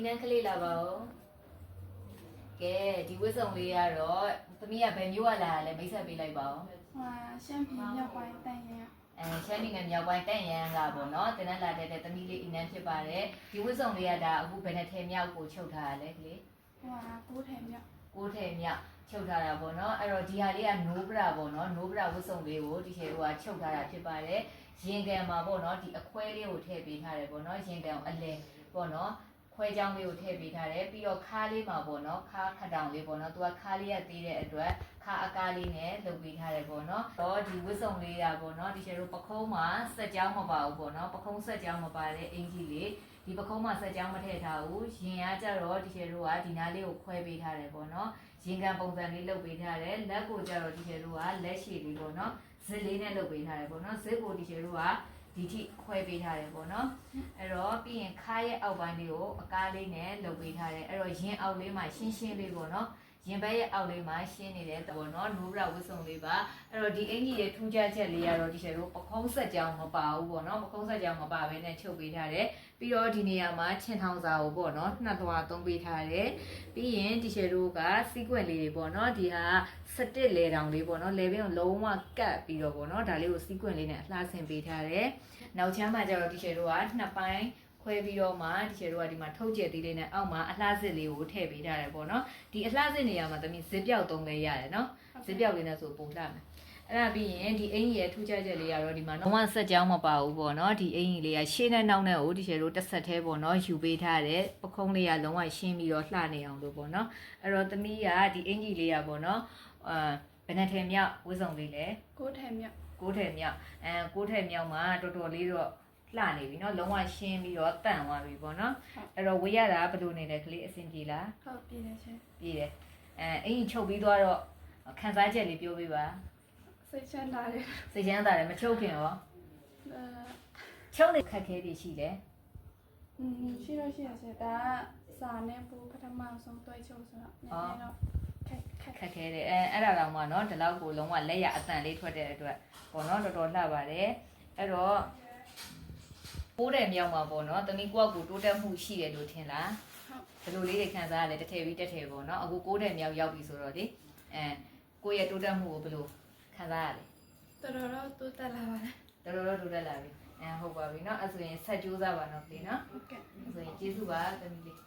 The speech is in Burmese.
နန်းကလေးလာပါဦးကဲဒီဝတ်စုံလေးကတော့သမီးကဘယ်မျိုးလာလဲမိတ်ဆက်ပေးလိုက်ပါဦး ရှမ်းပြည်မြောက်ပိုင်းတန်ရင် ရှမ်းပြည်နယ်မြောက်ပိုင်းတန့်ရန်လာပေါ့နော်တင်နဲ့လာတဲ့သမီးလေးအင်းနန်းဖြစ်ပါတယ်ဒီဝတ်စုံလေးကဒါအခုဘယ်နဲ့ထဲမြောက်ကိုချုပ်ထားရလဲကလေး ကိုးထည်မြောက် ကိုးထဲမြောက်ချုပ်ထားတာပေါ့နော်အဲ့တော့ဒီဟာလေးကနိုးပရာပေါ့နော်နိုးပရာဝတ်စုံလေးကိုဒီချေတို့ကချုပ်ထားတာဖြစ်ပါတယ်ရင်ကန်မှာပေါ့နော်ဒီအခွဲလေးကိုထည့်ပေးထားတယ်ပေါ့နော်ရင်ကန်အလဲပေါ့နော်ခွဲချောင်းလေးကိုထည့်ပေးထားတယ်ပြီးတော့ခါးလေးမှာပေါ့နော်ခါးခတောင်လေးပေါ့နော်သူကခါးလေးကသေးတဲ့အတွက်ခါးအကားလေးနဲ့လုပ်ပေးထားတယ်ပေါ့နော်တော့ဒီဝတ်စုံလေးရပေါ့နော်ဒီချေတို့ပခုံးမှာစက်ကြောင်းမပါဘူးပေါ့နော်ပခုံးစက်ကြောင်းမပါတဲ့အင်ကြီးလေးဒီပခုံးမှာစက်ကြောင်းမထည့်ထားဘူးရင်ကကြတော့ဒီချေတို့ကဒီနားလေးကိုခွဲပေးထားတယ်ပေါ့နော်ရင်ကန်ပုံစံလေးလုပ်ပေးထားတယ်လက်ကိုကြတော့ဒီချေတို့ကလက်ရှိလေးပေါ့နော်ဇစ်လေးနဲ့လုပ်ပေးထားတယ်ပေါ့နော်ဇစ်ကိုဒီချေတို့ကဒီထိခွဲပေးထားတယ်ပေါ့နော်အဲ့တော့ပြီးရင်ခါးရဲ့အောက်ပိုင်းလေးကိုအကားလေးနဲ့လုပ်ပေးထားတယ်အဲ့တော့ရင်အောက်လေးမှာရှင်းရှင်းလေးပေါ့နော်ရင်ဘက်ရဲ့အောက်လေးမှာရှင်းနေတဲ့ပေါ့နော်နိုးဘရဝတ်စုံလေးပါအဲ့တော့ဒီအင်ကြီးရဲ့ထူးခြားချက်လေးကတော့ဒီချက်တို့ပခုံးဆက်ကြောင်းမပါဘူးပေါ့နော်ပခုံးဆက်ကြောင်းမပါဘဲနဲ့ချုပ်ပေးထားတယ်ပြီးတော့ဒီနေရာမှာချင်းထောင်စာကိုပေါ့နော်နှက်သွားသုံးပေးထားတယ်ပြီးရင်ဒီချက်တို့ကစီးကွက်လေးတွေပေါ့နော်ဒီဟာ17လေတောင်လေးပေါ့နော်လေဘင်းကိုလုံးဝကတ်ပြီးတော့ပေါ့နော်ဒါလေးကိုစီးကွက်လေးနဲ့အလှဆင်ပေးထားတယ်နောက်ချမ်းမှာကျတော့ဒီချက်တို့ကနှစ်ပိုင်းခွဲပြီးတော့မှဒီချေတို့ကဒီမှာထုတ်ကျက်သေးလေးနဲ့အောက်မှာအလှစစ်လေးကိုထည့်ပေးထားတယ်ပေါ့နော်ဒီအလှစစ်နေရာမှာသမီးဇစ်ပြောက်သုံးလဲရတယ်နော်ဇစ်ပြောက်လေးနဲ့ဆိုပုံလှမယ်အဲ့ဒါပြီးရင်ဒီအင်ကြီးရဲ့ထူးခြားချက်လေးကတော့ဒီမှာလုံးဝစက်ကြောင်းမပါဘူးပေါ့နော်ဒီအင်ကြီးလေးကရှင်းတဲ့နောက်နဲ့ကိုဒီချေတို့တစ်ဆက်သေးပေါ့နော်ယူပေးထားတယ်ပခုံးလေးကလုံးဝရှင်းပြီးတော့လှနေအောင်လို့ပေါ့နော်အဲ့တော့သမီးကဒီအင်ကြီးလေးကပေါ့နော်ဘယ်နဲ့ထဲမြောက်ဝတ်စုံလေးလဲ ကိုးထည်မြောက် ကိုးထဲမြောက်ကိုးထဲမြောက်မှာတော်တော်လေးတော့လှနေပြီเนาะလုံးဝရှင်းပြီးတော့တန့်သွားပြီပေါ့နော်အဲ့တော့ဝေးရတာဘယ်လိုနေလဲကလေးအဆင်ပြေလား ဟုတ်ပြည်တယ်ချင်း ပြေတယ်အင်းချုပ်ပြီးသွားတော့ခန်းစားချက်လေးပြောပြပါ စိတ်ချမ်းသာတယ် စိတ်ချမ်းသာတယ်မချုပ်ခင်ရောချုပ်နေခက်ခဲတွေရှိတယ် ရှိတော့ရှိရစေဒါကစာနဲ့ပူပထမဆုံးတွဲချုပ်ဆိုတော့နည်းနည်းတော့ခက်ခဲတယ်အဲ့ဒါတော့မှเนาะဒီလောက်ကိုလုံးဝလက်ရအတန်လေးထွက်တဲ့အတွက်ပေါ့เนาะတော်တော်လှပါတယ်အဲ့တော့ပိုးတယ်မြောက်မှာပေါ့เนาะသမီးကိုယ့်ကိုတိုးတက်မှုရှိတယ်လို့ထင်လားဟုတ်ဘယ်လိုလေးတွေခံစားရလဲတစ်ထည့်ပြီးတစ်ထည့်ပေါ့เนาะအခုပိုးတယ်မြောက်ရောက်ပြီဆိုတော့လေကိုယ့်ရဲ့တိုးတက်မှုကိုဘယ်လိုခံစားရလဲ တော်တော်တိုးတက်လာပါတယ် တော်တော်တိုးတက်လာပြီဟုတ်ပါပြီเนาะအဲ့ဆိုရင်ဆက်ကြိုးစားပါเนาะကလေးเนาะ ဟုတ်ကဲ့ အဲ့ဆိုရင်ကျေးဇူးပါသမီးလေး